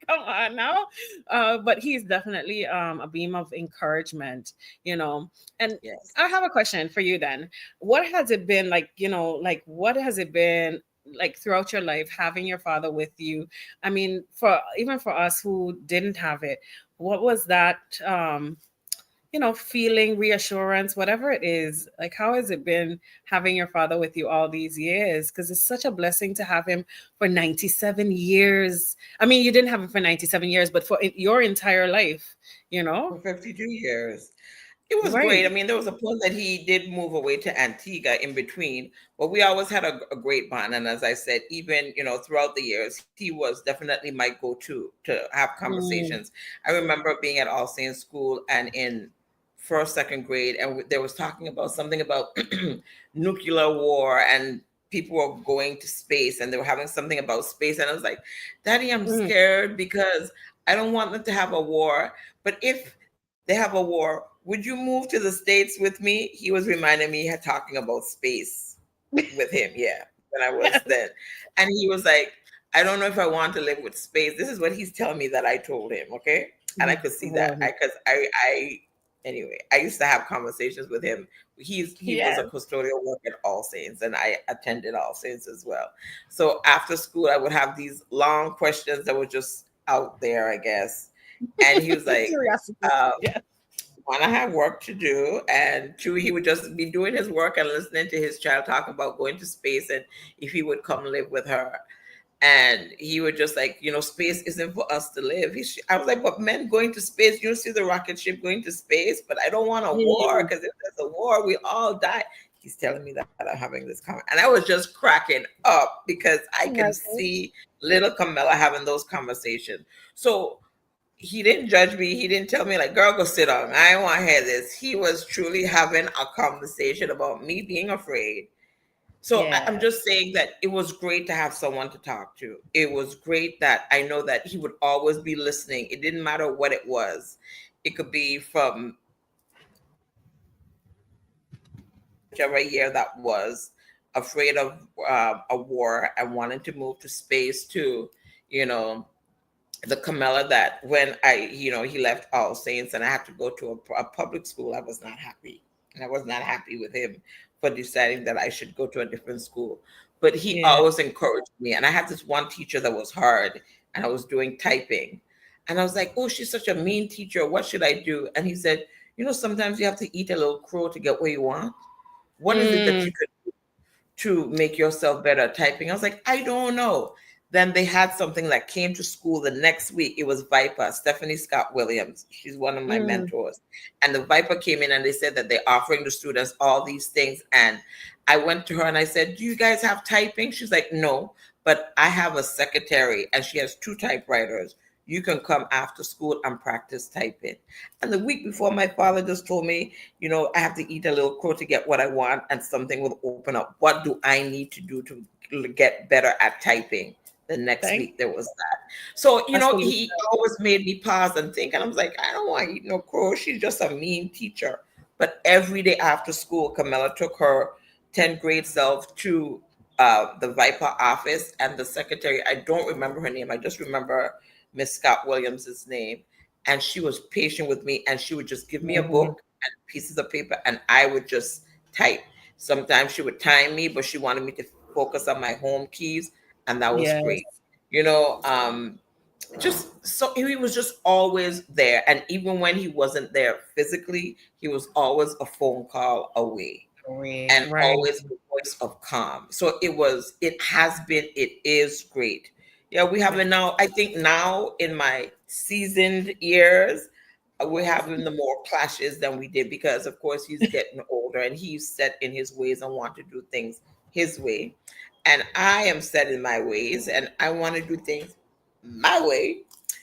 Come on now. But he's definitely a beam of encouragement, you know. And Yes. I have a question for you then. What has it been like, like what has it been like throughout your life having your father with you? I mean, for even for us who didn't have it, what was that feeling, reassurance, whatever it is, like how has it been having your father with you all these years? Because it's such a blessing to have him for 97 years. I mean, you didn't have him for 97 years, but for your entire life, you know? For 52 years. It was great. I Right. mean, there was a point that he did move away to Antigua in between, but we always had a great bond. And as I said, even, throughout the years, he was definitely my go-to to have Mm, conversations. I remember being at All Saints School and in first, second grade, and there was talking about something about nuclear war and people were going to space and they were having something about space. And I was like, Daddy, I'm Mm. scared because I don't want them to have a war. But if they have a war, would you move to the States with me? He was reminding me, talking about space with him. Yeah. When I was then. And he was like, I don't know if I want to live with space. This is what he's telling me that I told him. Okay. And I could see that. Wow. Anyway, I used to have conversations with him. He was a Yes. custodial work at All Saints, and I attended All Saints as well. So after school, I would have these long questions that were just out there, I guess. And he was like, Curiosity. um, Yeah. one, I have work to do, and two, he would just be doing his work and listening to his child talk about going to space and if he would come live with her. And he would just like, space isn't for us to live. I was like, but men going to space, you see the rocket ship going to space, but I don't want a war, Mm. because if there's a war, we all die. He's telling me that I'm having this comment. And I was just cracking up because I can Imagine. see little Camela having those conversations. So he didn't judge me. He didn't tell me like, girl, go sit down, I don't want to hear this. He was truly having a conversation about me being afraid. So I'm Yeah. just saying that it was great to have someone to talk to. It was great that I know that he would always be listening. It didn't matter what it was. It could be from whichever year that was, afraid of a war and wanting to move to space, to, you know, the Camela that when he left All Saints and I had to go to a public school, I was not happy. And I was not happy with him for deciding that I should go to a different school. But he Yeah. always encouraged me. And I had this one teacher that was hard, and I was doing typing. And I was like, oh, she's such a mean teacher. What should I do? And he said, sometimes you have to eat a little crow to get what you want. What is it that Mm. you could to make yourself better at typing? I was like, I don't know. Then they had something that came to school the next week. It was Viper, Stephanie Scott Williams. She's one of my Mm. mentors. And the Viper came in and they said that they're offering the students all these things. And I went to her and I said, do you guys have typing? She's like, no, but I have a secretary and she has 2 typewriters. You can come after school and practice typing. And the week before, my father just told me, I have to eat a little crow to get what I want, and something will open up. What do I need to do to get better at typing? The next Thank. week there was that. So, That's what we he always made me pause and think. And I was like, I don't want to eat no crow. She's just a mean teacher. But every day after school, Camela took her 10th grade self to the Viper office, and the secretary, I don't remember her name. I just remember Miss Scott Williams's name. And she was patient with me, and she would just give me a Mhm. book and pieces of paper, and I would just type. Sometimes she would time me, but she wanted me to focus on my home keys, and that was Yes. great. You know, just so he was just always there, and even when he wasn't there physically, he was always a phone call away Right. and Right. always a voice of calm. So it is great. Yeah, we have it now. I think now in my seasoned years, we're having the more clashes than we did, because of course he's getting older and he's set in his ways and want to do things his way. And I am set in my ways and I want to do things my way.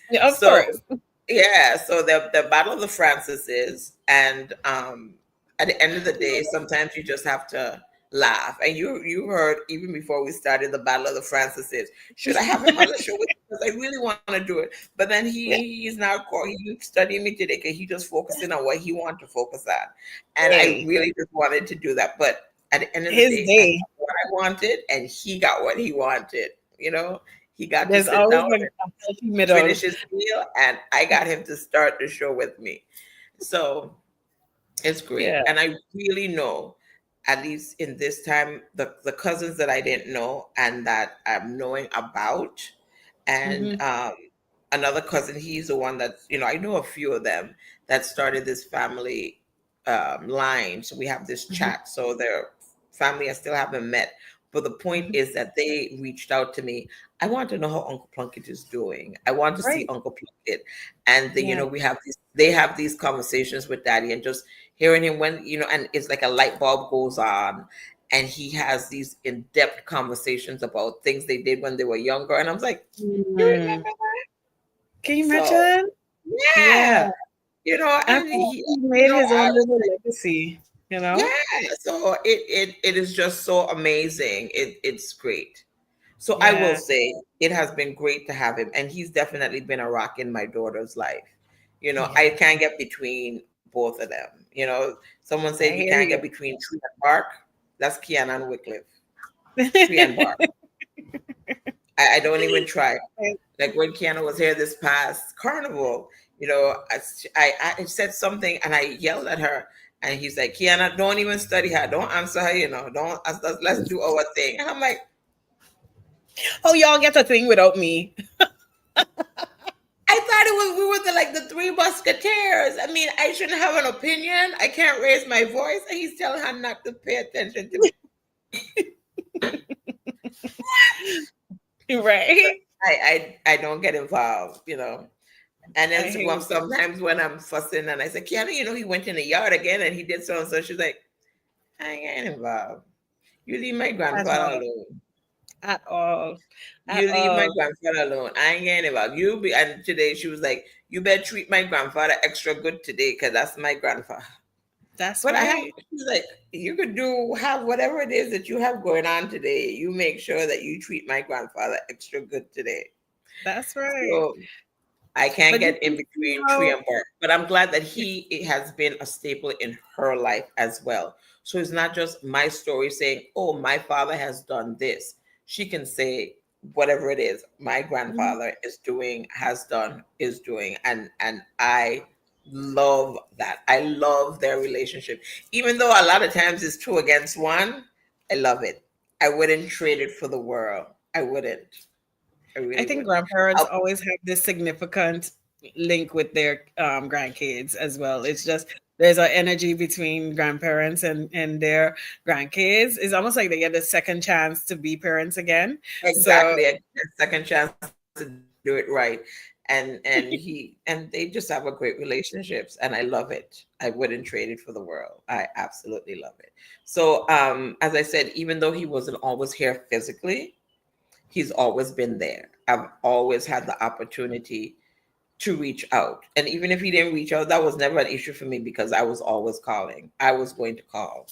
Yeah, of So course. yeah, so the battle of the Francis, and at the end of the day, sometimes you just have to laugh. And you heard even before we started the battle of the Francis, should I have him on the show with me? Because I really want to do it. But then Yeah. he's now he's studying me today because he just focusing on what he wanted to focus on. And I Hey, really just wanted to do that. But at the end of the his day, I day. got what I wanted and he got what he wanted. You know, he got to There's sit always down, a healthy middle. finish his meal, and I got him to start the show with me. So it's great. Yeah. And I really know, at least in this time, the cousins that I didn't know and that I'm knowing about. And Hmm. another cousin, he's the one that, I know a few of them that started this family line. So we have this Hmm. chat. So their family I still haven't met. But the point Hmm. is that they reached out to me. I want to know how Uncle Plunkett is doing. I want to see Right. Uncle Plunkett. And Yeah. they have these conversations with Daddy, and just hearing him when, and it's like a light bulb goes on, and he has these in-depth conversations about things they did when they were younger. And I was like, you Mm. remember that? Can you So imagine? Yeah. yeah, and I feel like he made his own little legacy. you know? Yeah, so it is just so amazing. It's great. So I will Yeah. say it has been great to have him, and he's definitely been a rock in my daughter's life. I Yeah. can't get between both of them. Someone I said you hear can't you. get between tree and bark. That's Kiana and Wycliffe. Tree and bark. I don't even try. Like when Kiana was here this past carnival, I said something and I yelled at her, and he's like, Kiana, don't even study her, don't answer her, don't. Let's do our thing. And I'm like, Oh, y'all get a thing without me. I thought it was we were the three musketeers. I mean, I shouldn't have an opinion. I can't raise my voice, and he's telling her not to pay attention to me. Right? I don't get involved. And then I hear you. sometimes when I'm fussing and I say, Kiana, he went in the yard again and he did so and so. She's like, I ain't getting involved. You leave my At grandfather all. alone. At all. At You leave my all. grandfather alone. I ain't getting involved. And today she was like, you better treat my grandfather extra good today because that's my grandfather. That's But right. she's like, you could have whatever it is that you have going on today. You make sure that you treat my grandfather extra good today. That's right. So I can't But you get in can see between tree how and bark, but I'm glad that it has been a staple in her life as well. So it's not just my story saying, "Oh, my father has done this." She can say whatever it is my Mhm. grandfather is doing, has done, is doing, and I love that. I love their relationship, even though a lot of times it's two against one. I love it. I wouldn't trade it for the world. I wouldn't. I I really think wouldn't. grandparents I'll, always have this significant link with their grandkids as well. It's just there's an energy between grandparents and their grandkids. It's almost like they get a second chance to be parents again. So Exactly, a second chance to do it right. And they just have a great relationships, and I love it. I wouldn't trade it for the world. I absolutely love it. So as I said, even though he wasn't always here physically, he's always been there. I've always had the opportunity to reach out. And even if he didn't reach out, that was never an issue for me because I was always calling. I was going to call.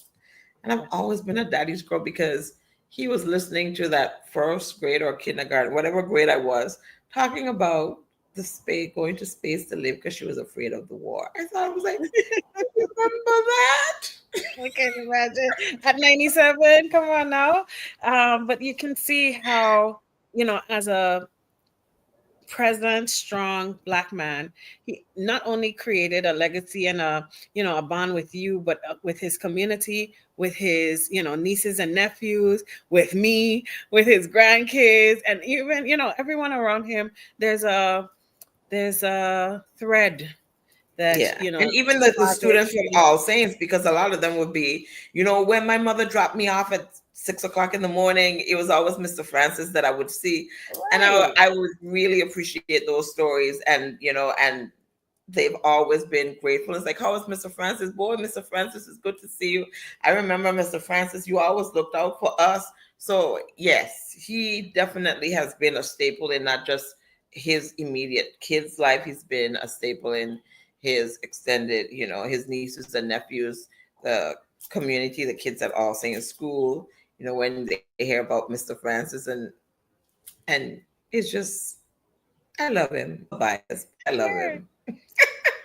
And I've always been a daddy's girl because he was listening to that first grade or kindergarten, whatever grade I was, talking about the space, going to space to live because she was afraid of the war. I thought I was like, remember that? I can imagine at 97. Come on now. But you can see how, as a present, strong Black man, he not only created a legacy and a bond with you, but with his community, with his, nieces and nephews, with me, with his grandkids, and even, everyone around him. There's a there's a thread that, Yeah. And even the father students from All Saints, because a lot of them would be, when my mother dropped me off at 6 o'clock in the morning, it was always Mr. Francis that I would see. And right. I would really appreciate those stories. And they've always been grateful. It's like, how is Mr. Francis? Boy, Mr. Francis, it's good to see you. I remember Mr. Francis, you always looked out for us. So, yes, he definitely has been a staple in not just his immediate kids' life, he's been a staple in his extended, his nieces and nephews, the community, the kids at All Saints School, when they hear about Mr. Francis and it's just I love him. I'm a little biased, but I love Sure. him.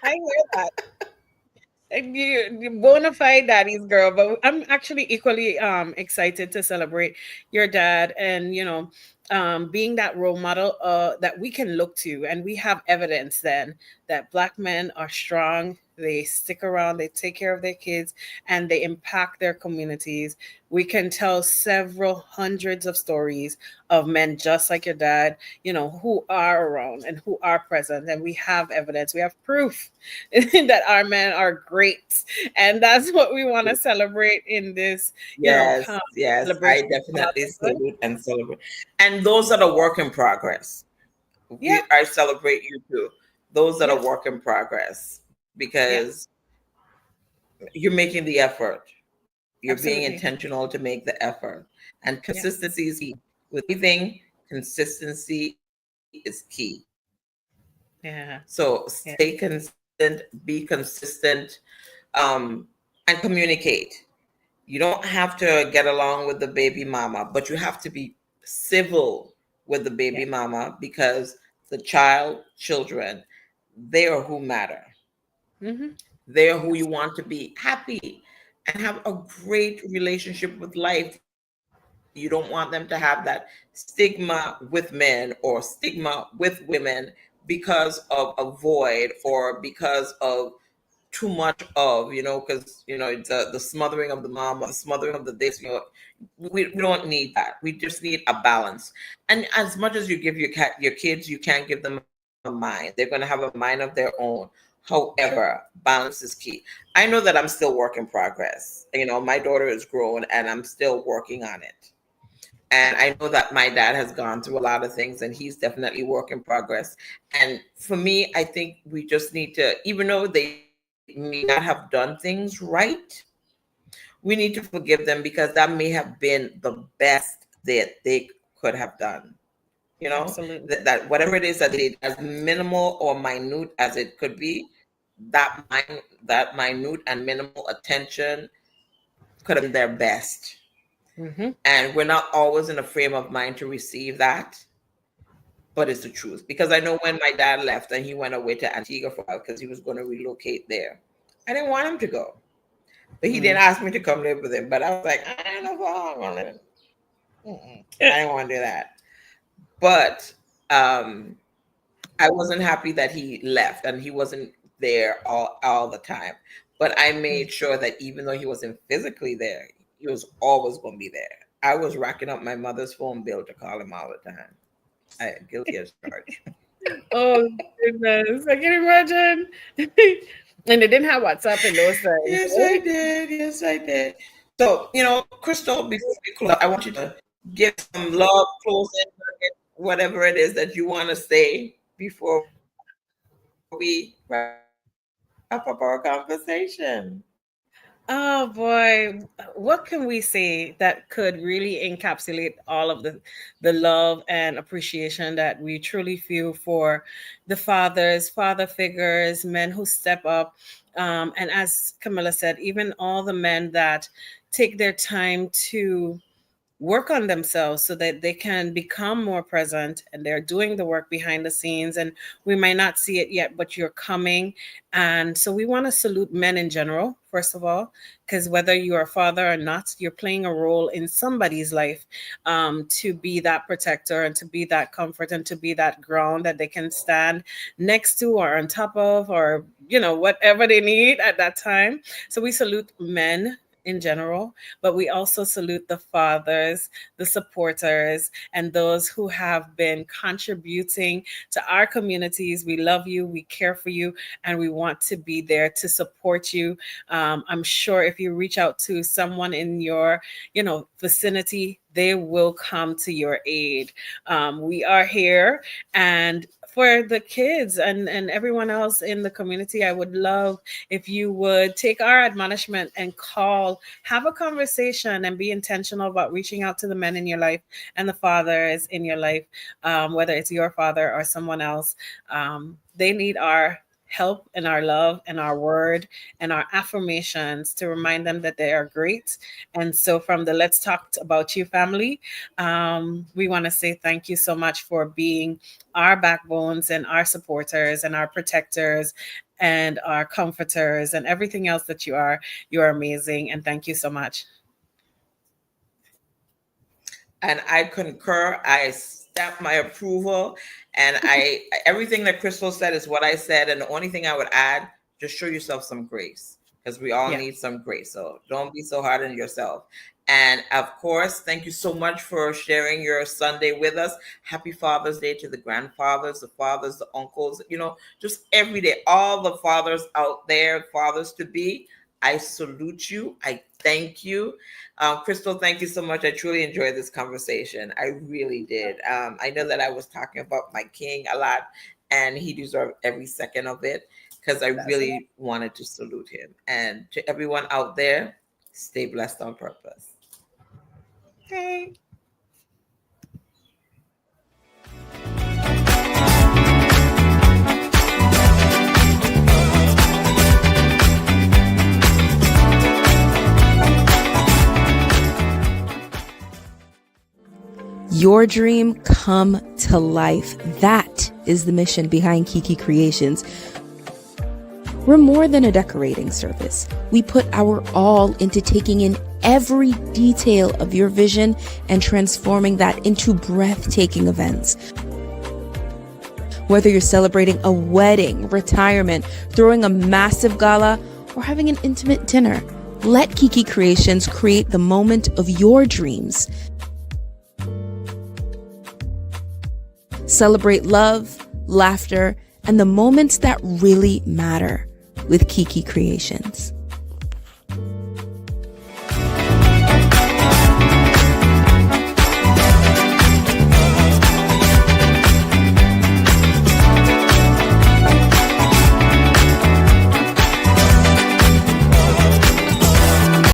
I hear that. And you bona fide daddy's girl, but I'm actually equally excited to celebrate your dad and being that role model that we can look to, and we have evidence then that Black men are strong. They stick around, they take care of their kids, and they impact their communities. We can tell several hundreds of stories of men just like your dad, who are around and who are present, and we have evidence, we have proof that our men are great, and that's what we want to celebrate in this, Yes, yes, I celebration of definitely motherhood. salute and celebrate. And those that are work in progress, Yeah, I celebrate you too. Those that are yeah, work in progress, yeah, because you're making the effort. You're being absolutely. intentional to make the effort. And Yeah, consistency is key. With anything, consistency is key. So stay yeah, consistent, be consistent. Um, and communicate. You don't have to get along with the baby mama, but you have to be civil with the baby Yeah. mama, because the children, they are who matter. Mm-hmm. They're who you want to be happy and have a great relationship with life. You don't want them to have that stigma with men or stigma with women because of a void or because of too much of, because it's the smothering of the mom or the smothering of the this. We don't need that. We just need a balance. And as much as you give your kids, you can't give them a mind. They're going to have a mind of their own. However, balance is key. I know that I'm still work in progress. My daughter is grown and I'm still working on it. And I know that my dad has gone through a lot of things and he's definitely work in progress. And for me, I think we just need to, even though they may not have done things right, we need to forgive them, because that may have been the best that they could have done. Absolutely. That whatever it is that they did, as minimal or minute as it could be, that minute and minimal attention could have been their best. Mm-hmm. And we're not always in a frame of mind to receive that, but it's the truth. Because I know when my dad left and he went away to Antigua for a while because he was going to relocate there, I didn't want him to go. But he didn't ask me to come live with him. But I was like, I don't know if I want to live. I didn't want to do that. But I wasn't happy that he left and he wasn't there all the time. But I made sure that even though he wasn't physically there, he was always going to be there. I was racking up my mother's phone bill to call him all the time. I guilty as charged. Oh goodness, I can imagine. And they didn't have WhatsApp in those times. Yes, Right? I did. Yes, I did. So, Crystal, before we close, I want you to give some love, closing, whatever it is that you want to say before we wrap up our conversation. Oh boy, what can we say that could really encapsulate all of the love and appreciation that we truly feel for the father figures, men who step up, and as Camilla said, even all the men that take their time to work on themselves so that they can become more present, and they're doing the work behind the scenes, and we might not see it yet, but you're coming. And so we want to salute men in general, first of all, because whether you're a father or not, you're playing a role in somebody's life, to be that protector and to be that comfort and to be that ground that they can stand next to or on top of, or whatever they need at that time. So we salute men in general, but we also salute the fathers, the supporters, and those who have been contributing to our communities. We love you, we care for you, and we want to be there to support you. I'm sure if you reach out to someone in your, vicinity, they will come to your aid. We are here, and for the kids and everyone else in the community, I would love if you would take our admonishment and call, have a conversation, and be intentional about reaching out to the men in your life and the fathers in your life, whether it's your father or someone else. They need our help and our love and our word and our affirmations to remind them that they are great. And so from the Let's Talk About You family, we want to say thank you so much for being our backbones and our supporters and our protectors and our comforters and everything else that you are. You are amazing, and thank you so much. And I concur. I stamp my approval. And everything that Crystal said is what I said. And the only thing I would add, just show yourself some grace, because we all need some grace. So don't be so hard on yourself. And of course, thank you so much for sharing your Sunday with us. Happy Father's Day to the grandfathers, the fathers, the uncles, just every day, all the fathers out there, fathers to be. I salute you. I thank you. Crystal, thank you so much. I truly enjoyed this conversation. I really did. I know that I was talking about my king a lot, and he deserved every second of it, because I really wanted to salute him. And to everyone out there, stay blessed on purpose. Okay. your dream come to life. That is the mission behind Kiki Creations. We're more than a decorating service. We put our all into taking in every detail of your vision and transforming that into breathtaking events. Whether you're celebrating a wedding, retirement, throwing a massive gala, or having an intimate dinner, let Kiki Creations create the moment of your dreams. Celebrate love, laughter, and the moments that really matter with Kiki Creations.